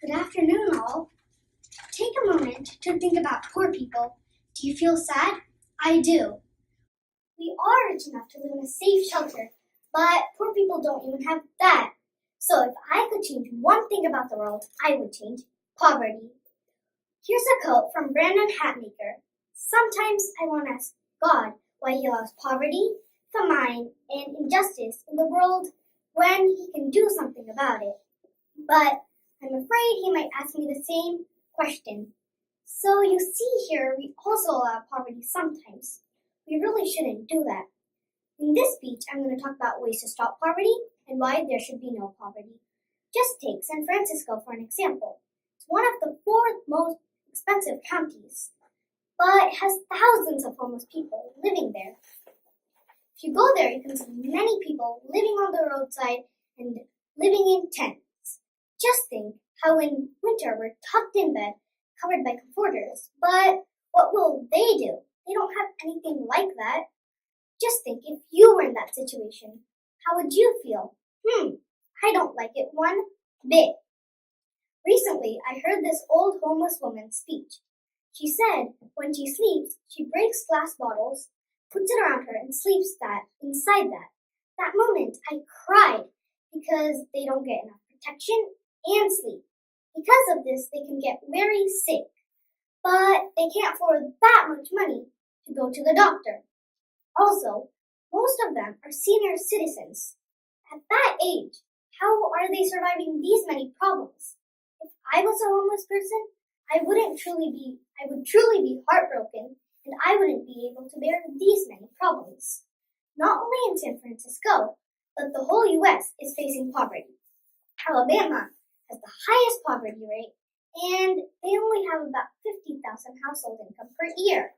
Good afternoon, all. Take a moment to think about poor people. Do you feel sad? I do. We are rich enough to live in a safe shelter, but poor people don't even have that. So if I could change one thing about the world, I would change poverty. Here's a quote from Brandon Hatmaker. Sometimes I want to ask God why he allows poverty, famine, and injustice in the world when he can do something about it. But I'm afraid he might ask me the same question. So you see here, we also allow poverty sometimes. We really shouldn't do that. In this speech, I'm going to talk about ways to stop poverty and why there should be no poverty. Just take San Francisco for an example. It's one of the fourth most expensive counties, but it has thousands of homeless people living there. If you go there, you can see many people living on the roadside and living in tents. Just think how in winter we're tucked in bed, covered by comforters. But what will they do? They don't have anything like that. Just think if you were in that situation, how would you feel? I don't like it one bit. Recently, I heard this old homeless woman's speech. She said when she sleeps, she breaks glass bottles, puts it around her, and sleeps inside that. That moment, I cried because they don't get enough protection and sleep. Because of this, they can get very sick, but they can't afford that much money to go to the doctor. Also, most of them are senior citizens. At that age, how are they surviving these many problems? If I was a homeless person, I would truly be heartbroken, and I wouldn't be able to bear these many problems. Not only in San Francisco, but the whole U.S. is facing poverty. Alabama has the highest poverty rate, and they only have about 50,000 household income per year.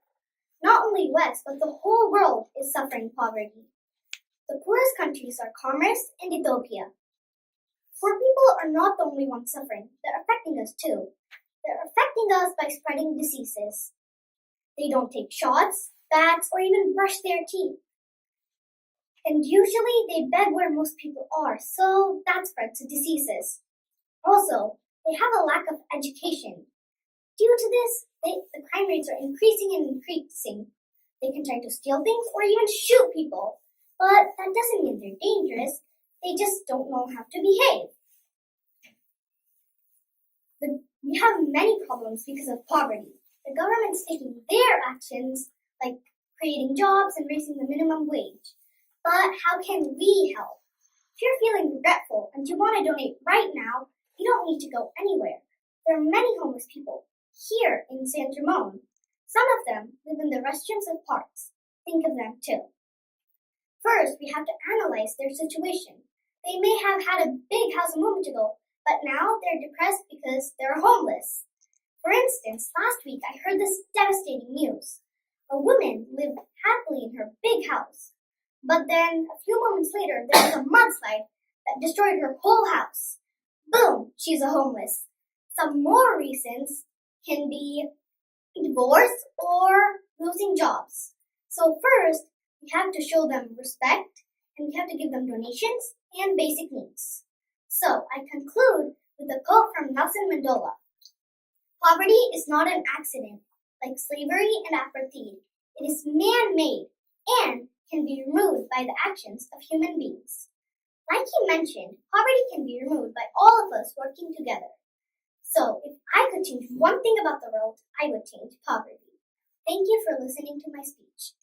Not only U.S., but the whole world is suffering poverty. The poorest countries are Comoros and Ethiopia. Poor people are not the only ones suffering. They're affecting us too. They're affecting us by spreading diseases. They don't take shots, baths, or even brush their teeth. And usually they bed where most people are, so that spreads diseases. Also, they have a lack of education. Due to this, the crime rates are increasing and increasing. They can try to steal things or even shoot people, but that doesn't mean they're dangerous. They just don't know how to behave. We have many problems because of poverty. The government's taking their actions, like creating jobs and raising the minimum wage. But how can we help? If you're feeling regretful and you want to donate right now, you don't need to go anywhere. There are many homeless people here in San Ramon. Some of them live in the restrooms of parks. Think of them too. First, we have to analyze their situation. They may have had a big house a moment ago, but now they're depressed because they're homeless. For instance, last week I heard this devastating news. A woman lived happily in her big house, but then a few moments later there was a mudslide that destroyed her whole house. Boom, she's a homeless. Some more reasons can be divorce or losing jobs. So first, we have to show them respect and we have to give them donations and basic needs. So I conclude with a quote from Nelson Mandela. Poverty is not an accident, like slavery and apartheid. It is man-made and can be removed by the actions of human beings. Like he mentioned, poverty can be removed by all of us working together. So if I could change one thing about the world, I would change poverty. Thank you for listening to my speech.